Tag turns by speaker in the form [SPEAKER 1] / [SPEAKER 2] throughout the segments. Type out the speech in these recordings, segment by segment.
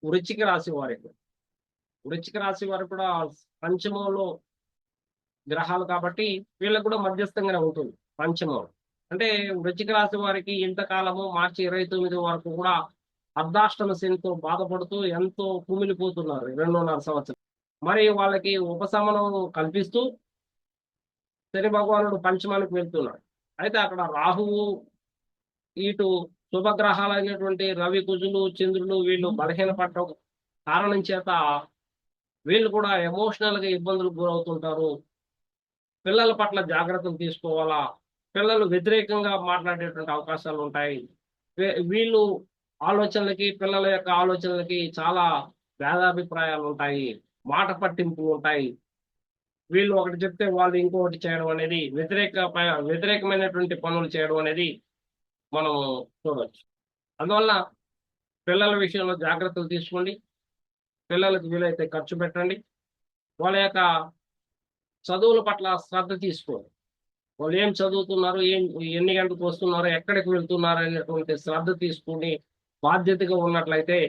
[SPEAKER 1] వృశ్చిక రాశి వారికి. వృశ్చిక రాశి వారు కూడా పంచమంలో గ్రహాలు కాబట్టి వీళ్ళకి కూడా మధ్యస్థంగానే ఉంటుంది పంచమం. అంటే వృశ్చిక రాశి వారికి ఇంతకాలము మార్చి 29 వరకు కూడా అర్ధాష్టమ శనితో బాధపడుతూ ఎంతో కుమిలిపోతున్నారు 2.5 సంవత్సరం. మరి వాళ్ళకి ఉపశమనం కల్పిస్తూ శని భగవానుడు పంచమానికి వెళ్తున్నాడు. అయితే అక్కడ రాహువు, ఇటు శుభగ్రహాలైనటువంటి రవి, కుజులు, చంద్రులు వీళ్ళు బలహీనపడటం కారణం చేత వీళ్ళు కూడా ఎమోషనల్ గా ఇబ్బందులకు గురవుతుంటారు. పిల్లల పట్ల జాగ్రత్తలు తీసుకోవాలా, పిల్లలు వ్యతిరేకంగా మాట్లాడేటువంటి అవకాశాలు ఉంటాయి. వీళ్ళు ఆలోచనలకి, పిల్లల యొక్క ఆలోచనలకి చాలా భేదాభిప్రాయాలు ఉంటాయి, మాట పట్టింపులు ఉంటాయి. వీళ్ళు ఒకటి చెప్తే వాళ్ళు ఇంకొకటి చేయడం అనేది, వ్యతిరేకమైనటువంటి పనులు చేయడం అనేది మనం చూడవచ్చు. అందువల్ల పిల్లల విషయంలో జాగ్రత్తలు తీసుకోండి. పిల్లలకు వీలైతే ఖర్చు పెట్టండి. వాళ్ళ యొక్క చదువుల పట్ల శ్రద్ధ తీసుకోండి. వాళ్ళు ఏం చదువుతున్నారు, ఎన్ని గంటలకు వస్తున్నారు, ఎక్కడికి వెళ్తున్నారు అనేటువంటి శ్రద్ధ తీసుకుని బాధ్యతగా ఉన్నట్లయితే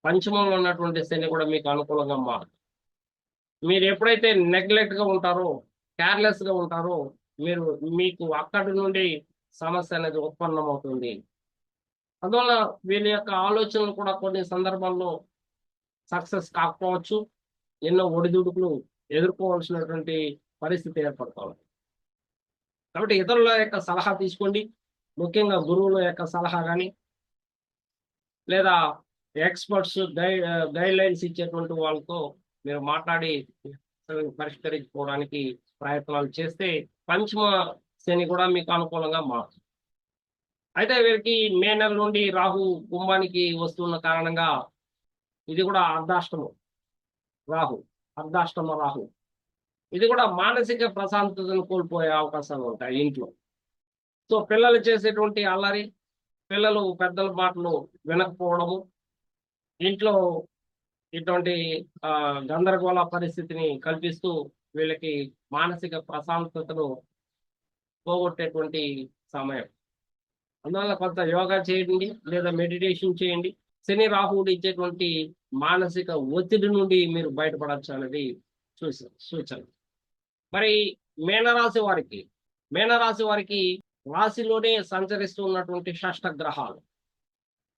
[SPEAKER 1] పంచమంలో ఉన్నటువంటి శని కూడా మీకు అనుకూలంగా మారుతుంది. మీరు ఎప్పుడైతే నెగ్లెక్ట్ గా ఉంటారో, కేర్లెస్ గా ఉంటారో, మీకు అక్కడి నుండి సమస్య అనేది ఉత్పన్నమవుతుంది. అందువల్ల వీళ్ళ యొక్క ఆలోచనలు కూడా కొన్ని సందర్భాల్లో సక్సెస్ కాకపోవచ్చు. ఎన్నో ఒడిదుడుకులు ఎదుర్కోవాల్సినటువంటి పరిస్థితి ఏర్పడుతుంది. కాబట్టి ఇతరుల యొక్క సలహా తీసుకోండి. ముఖ్యంగా గురువుల యొక్క సలహా కానీ, లేదా ఎక్స్పర్ట్స్ గైడ్ లైన్స్ ఇచ్చేటువంటి వాళ్ళతో మీరు మాట్లాడి పరిష్కరించుకోవడానికి ప్రయత్నాలు చేస్తే పంచమ శని కూడా మీకు అనుకూలంగా మారుతుంది. అయితే వీరికి మే నెల నుండి రాహు కుంభానికి వస్తున్న కారణంగా ఇది కూడా అర్ధాష్టమ రాహు. ఇది కూడా మానసిక ప్రశాంతతను కోల్పోయే అవకాశాలు ఉంటాయి ఇంట్లో. సో పిల్లలు చేసేటువంటి అల్లరి, పిల్లలు పెద్దల మాటలు వినకపోవడము, ఇంట్లో ఇటువంటి గందరగోళ పరిస్థితిని కల్పిస్తూ వీళ్ళకి మానసిక ప్రశాంతతను పోగొట్టేటువంటి సమయం. అందువల్ల కొంత యోగా చేయండి, లేదా మెడిటేషన్ చేయండి. శని రాహువులు ఇచ్చేటువంటి మానసిక ఒత్తిడి నుండి మీరు బయటపడచ్చు అనేది సూచన. మరి మేనరాశి వారికి రాశిలోనే సంచరిస్తున్నటువంటి షష్ఠ గ్రహాలు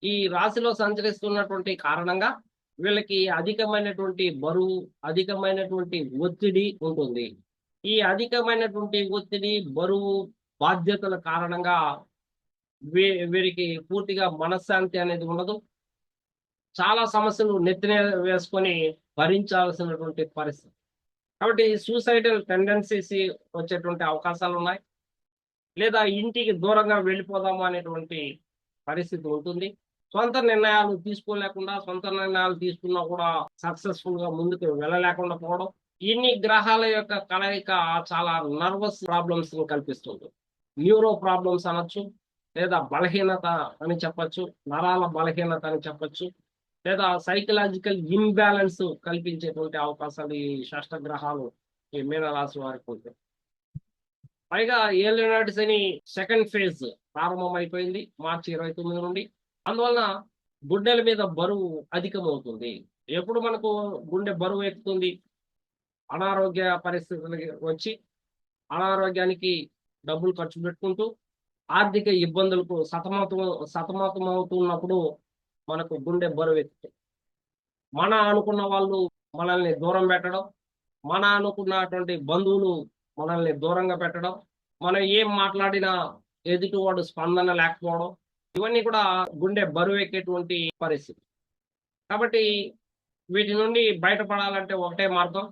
[SPEAKER 1] ఈ రాశిలో సంచరిస్తున్నటువంటి కారణంగా వీళ్ళకి అధికమైనటువంటి బరువు, అధికమైనటువంటి ఒత్తిడి ఉంటుంది. ఈ అధికమైనటువంటి ఒత్తిడి, బరువు, బాధ్యతల కారణంగా వీరికి పూర్తిగా మనశ్శాంతి అనేది ఉండదు. చాలా సమస్యలు నెత్తిన వేసుకొని భరించాల్సినటువంటి పరిస్థితి. కాబట్టి సూసైడల్ టెండెన్సీస్ వచ్చేటువంటి అవకాశాలు ఉన్నాయి. లేదా ఇంటికి దూరంగా వెళ్ళిపోదాము అనేటువంటి పరిస్థితి ఉంటుంది. సొంత నిర్ణయాలు తీసుకోలేకుండా, సొంత నిర్ణయాలు తీసుకున్నా కూడా సక్సెస్ఫుల్ గా ముందుకు వెళ్ళలేకుండా పోవడం. ఇన్ని గ్రహాల యొక్క కలయిక చాలా నర్వస్ ప్రాబ్లమ్స్ కల్పిస్తుంది. న్యూరో ప్రాబ్లమ్స్ అనొచ్చు, లేదా బలహీనత అని చెప్పచ్చు, నరాల బలహీనత అని చెప్పచ్చు, లేదా సైకలాజికల్ ఇంబ్యాలెన్స్ కల్పించేటువంటి అవకాశాలు ఈ షష్ఠ గ్రహాలు ఈ మీనరాశి వారికి ఉంటాయి. పైగా ఏలినాటి శని సెకండ్ ఫేజ్ ప్రారంభం అయిపోయింది మార్చి 29 నుండి. అందువలన గుండెల మీద బరువు అధికమవుతుంది. ఎప్పుడు మనకు గుండె బరువు ఎక్కుతుంది, అనారోగ్య పరిస్థితులకి వచ్చి అనారోగ్యానికి డబ్బులు ఖర్చు పెట్టుకుంటూ ఆర్థిక ఇబ్బందులకు సతమతమవుతున్నప్పుడు మనకు గుండె బరువు ఎక్కుతుంది. మన అనుకున్న వాళ్ళు మనల్ని దూరం పెట్టడం, మన అనుకున్నటువంటి బంధువులు మనల్ని దూరంగా పెట్టడం, మనం ఏం మాట్లాడినా ఎదుటివాడు స్పందన లేకపోవడం, ఇవన్నీ కూడా గుండె బరువు ఎక్కేటువంటి పరిస్థితి. కాబట్టి వీటి నుండి బయటపడాలంటే ఒకటే మార్గం,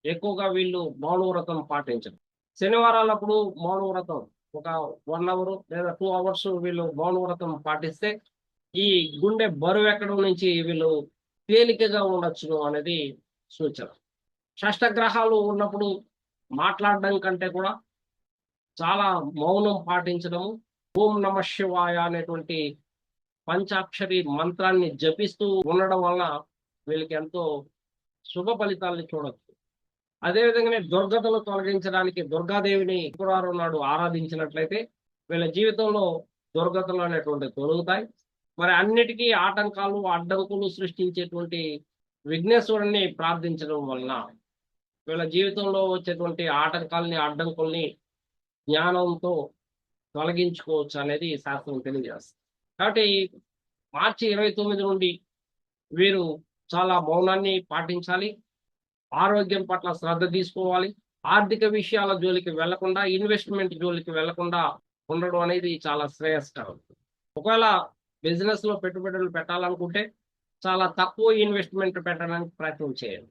[SPEAKER 1] ఎక్కువగా వీళ్ళు మౌనవ్రతం పాటించడం. శనివారాలప్పుడు మౌనవ్రతం ఒక 1 అవర్ లేదా 2 అవర్స్ వీళ్ళు మౌనవ్రతం పాటిస్తే ఈ గుండె బరువు ఎక్కడం నుంచి వీళ్ళు తేలికగా ఉండొచ్చు అనేది సూచన. షష్ఠ గ్రహాలు ఉన్నప్పుడు మాట్లాడడం కంటే కూడా చాలా మౌనం పాటించడము, ఓం నమ శివాయ అనేటువంటి పంచాక్షరి మంత్రాన్ని జపిస్తూ ఉండడం వలన వీళ్ళకి ఎంతో శుభ ఫలితాలని చూడొచ్చు. అదేవిధంగానే దుర్గతలు తొలగించడానికి దుర్గాదేవిని శుక్రవారం నాడు ఆరాధించినట్లయితే వీళ్ళ జీవితంలో దుర్గతలు అనేటువంటి తొలగుతాయి. మరి అన్నిటికీ ఆటంకాలు, అడ్డంకులు సృష్టించేటువంటి విఘ్నేశ్వరుణ్ణి ప్రార్థించడం వలన వీళ్ళ జీవితంలో వచ్చేటువంటి ఆటంకాల్ని, అడ్డంకుల్ని జ్ఞానంతో తొలగించుకోవచ్చు అనేది శాస్త్రం తెలియజేస్తుంది. కాబట్టి మార్చి 29 నుండి వీరు చాలా మౌనాన్ని పాటించాలి. ఆరోగ్యం పట్ల శ్రద్ధ తీసుకోవాలి. ఆర్థిక విషయాల జోలికి వెళ్లకుండా, ఇన్వెస్ట్‌మెంట్ జోలికి వెళ్లకుండా ఉండడం అనేది చాలా శ్రేయస్కరం. ఒకవేళ బిజినెస్‌లో పెట్టుబడులు పెట్టాలనుకుంటే చాలా తక్కువ ఇన్వెస్ట్‌మెంట్ పెట్టడానికి ప్రయత్నం చేయండి.